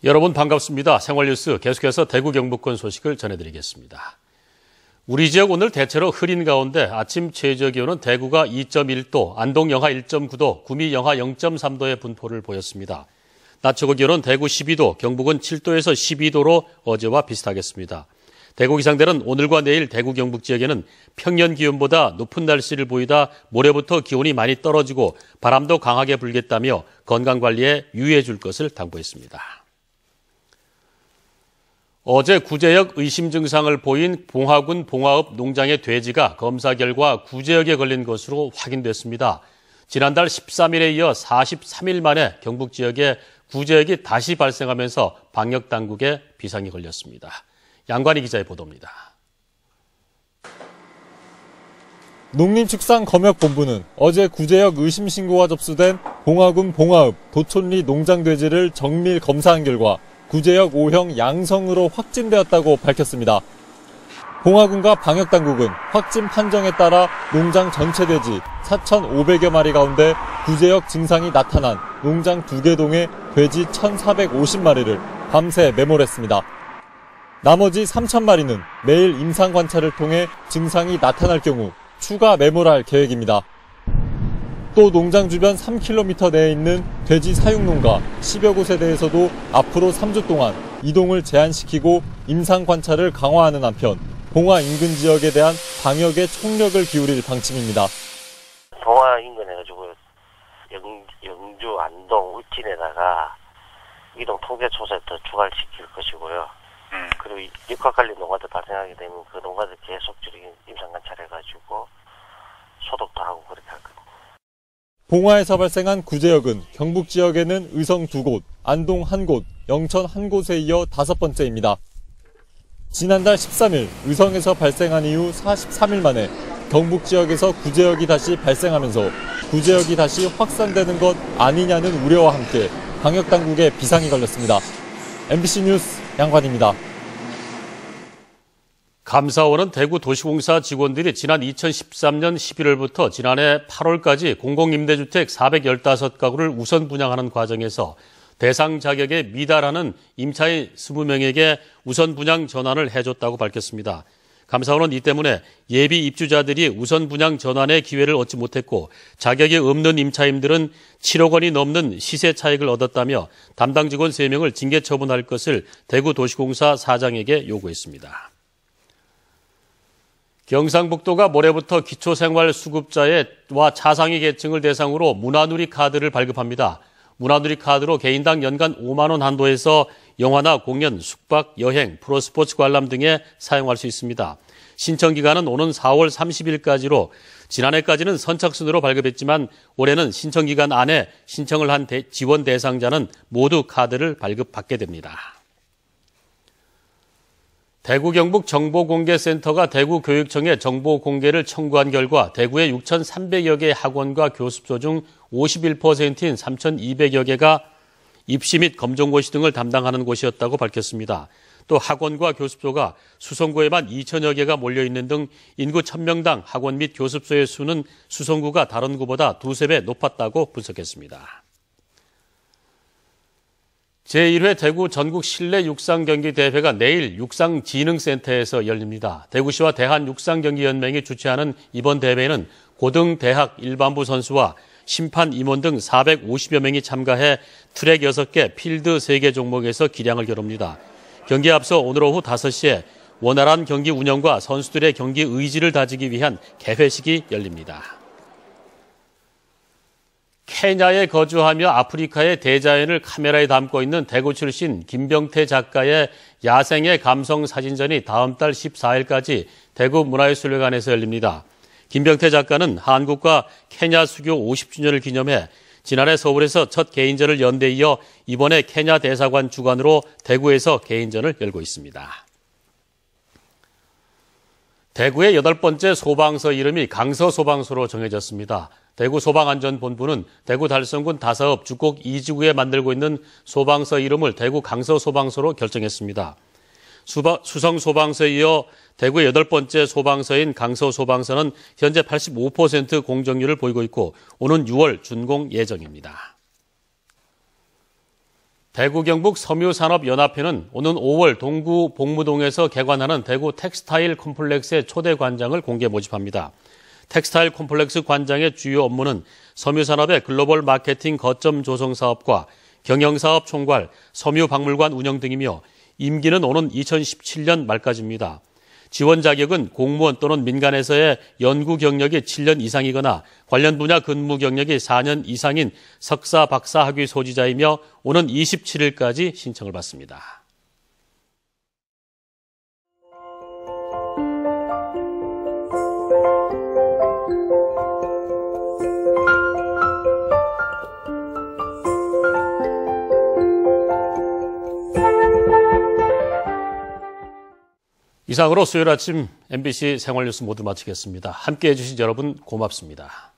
여러분 반갑습니다. 생활뉴스 계속해서 대구 경북권 소식을 전해드리겠습니다. 우리 지역 오늘 대체로 흐린 가운데 아침 최저기온은 대구가 2.1도, 안동 영하 1.9도, 구미 영하 0.3도의 분포를 보였습니다. 낮 최고 기온은 대구 12도, 경북은 7도에서 12도로 어제와 비슷하겠습니다. 대구 기상대는 오늘과 내일 대구 경북 지역에는 평년 기온보다 높은 날씨를 보이다 모레부터 기온이 많이 떨어지고 바람도 강하게 불겠다며 건강관리에 유의해 줄 것을 당부했습니다. 어제 구제역 의심 증상을 보인 봉화군 봉화읍 농장의 돼지가 검사 결과 구제역에 걸린 것으로 확인됐습니다. 지난달 13일에 이어 43일 만에 경북 지역에 구제역이 다시 발생하면서 방역당국에 비상이 걸렸습니다. 양관희 기자의 보도입니다. 농림축산검역본부는 어제 구제역 의심 신고가 접수된 봉화군 봉화읍 도촌리 농장 돼지를 정밀 검사한 결과 구제역 O형 양성으로 확진되었다고 밝혔습니다. 봉화군과 방역당국은 확진 판정에 따라 농장 전체 돼지 4,500여 마리 가운데 구제역 증상이 나타난 농장 2개 동의 돼지 1,450마리를 밤새 매몰했습니다. 나머지 3,000마리는 매일 임상 관찰을 통해 증상이 나타날 경우 추가 매몰할 계획입니다. 또 농장 주변 3km 내에 있는 돼지 사육농가 10여 곳에 대해서도 앞으로 3주 동안 이동을 제한시키고 임상 관찰을 강화하는 한편 봉화 인근 지역에 대한 방역에 총력을 기울일 방침입니다. 봉화 인근 해가지고 영주, 안동, 울진에다가 이동 통계조사를 더 추가시킬 것이고요. 그리고 육각관리 농가들 발생하게 되면 그 농가들 계속적인 임상 관찰해가지고 소독도 하고 그렇게 할 겁니다. 봉화에서 발생한 구제역은 경북 지역에는 의성 2곳, 안동 1곳, 영천 1곳에 이어 5번째입니다. 지난달 13일 의성에서 발생한 이후 43일 만에 경북 지역에서 구제역이 다시 발생하면서 구제역이 다시 확산되는 것 아니냐는 우려와 함께 방역당국에 비상이 걸렸습니다. MBC 뉴스 양관입니다. 감사원은 대구 도시공사 직원들이 지난 2013년 11월부터 지난해 8월까지 공공임대주택 415가구를 우선 분양하는 과정에서 대상 자격에 미달하는 임차인 20명에게 우선 분양 전환을 해줬다고 밝혔습니다. 감사원은 이 때문에 예비 입주자들이 우선 분양 전환의 기회를 얻지 못했고 자격이 없는 임차인들은 7억 원이 넘는 시세 차익을 얻었다며 담당 직원 3명을 징계 처분할 것을 대구 도시공사 사장에게 요구했습니다. 경상북도가 모레부터 기초생활수급자와 차상위 계층을 대상으로 문화누리 카드를 발급합니다. 문화누리 카드로 개인당 연간 5만 원 한도에서 영화나 공연, 숙박, 여행, 프로스포츠 관람 등에 사용할 수 있습니다. 신청 기간은 오는 4월 30일까지로 지난해까지는 선착순으로 발급했지만 올해는 신청 기간 안에 신청을 한 지원 대상자는 모두 카드를 발급받게 됩니다. 대구 경북 정보공개센터가 대구교육청에 정보공개를 청구한 결과 대구의 6,300여 개의 학원과 교습소 중 51%인 3,200여 개가 입시 및 검정고시 등을 담당하는 곳이었다고 밝혔습니다. 또 학원과 교습소가 수성구에만 2,000여 개가 몰려있는 등 인구 1,000명당 학원 및 교습소의 수는 수성구가 다른 구보다 2~3배 높았다고 분석했습니다. 제1회 대구 전국 실내 육상경기대회가 내일 육상진흥센터에서 열립니다. 대구시와 대한육상경기연맹이 주최하는 이번 대회는 고등, 대학, 일반부 선수와 심판, 임원 등 450여 명이 참가해 트랙 6개, 필드 3개 종목에서 기량을 겨룹니다. 경기에 앞서 오늘 오후 5시에 원활한 경기 운영과 선수들의 경기 의지를 다지기 위한 개회식이 열립니다. 케냐에 거주하며 아프리카의 대자연을 카메라에 담고 있는 대구 출신 김병태 작가의 야생의 감성 사진전이 다음 달 14일까지 대구 문화예술회관에서 열립니다. 김병태 작가는 한국과 케냐 수교 50주년을 기념해 지난해 서울에서 첫 개인전을 연 데 이어 이번에 케냐 대사관 주관으로 대구에서 개인전을 열고 있습니다. 대구의 8번째 소방서 이름이 강서소방서로 정해졌습니다. 대구소방안전본부는 대구 달성군 다사읍 주곡 2지구에 만들고 있는 소방서 이름을 대구 강서소방서로 결정했습니다. 수성소방서에 이어 대구의 8번째 소방서인 강서소방서는 현재 85% 공정률을 보이고 있고 오는 6월 준공 예정입니다. 대구 경북 섬유산업연합회는 오는 5월 동구 복무동에서 개관하는 대구 텍스타일 콤플렉스의 초대 관장을 공개 모집합니다. 텍스타일 콤플렉스 관장의 주요 업무는 섬유산업의 글로벌 마케팅 거점 조성 사업과 경영사업 총괄, 섬유박물관 운영 등이며 임기는 오는 2017년 말까지입니다. 지원 자격은 공무원 또는 민간에서의 연구 경력이 7년 이상이거나 관련 분야 근무 경력이 4년 이상인 석사, 박사 학위 소지자이며 오는 27일까지 신청을 받습니다. 이상으로 수요일 아침 MBC 생활뉴스 모두 마치겠습니다. 함께해 주신 여러분 고맙습니다.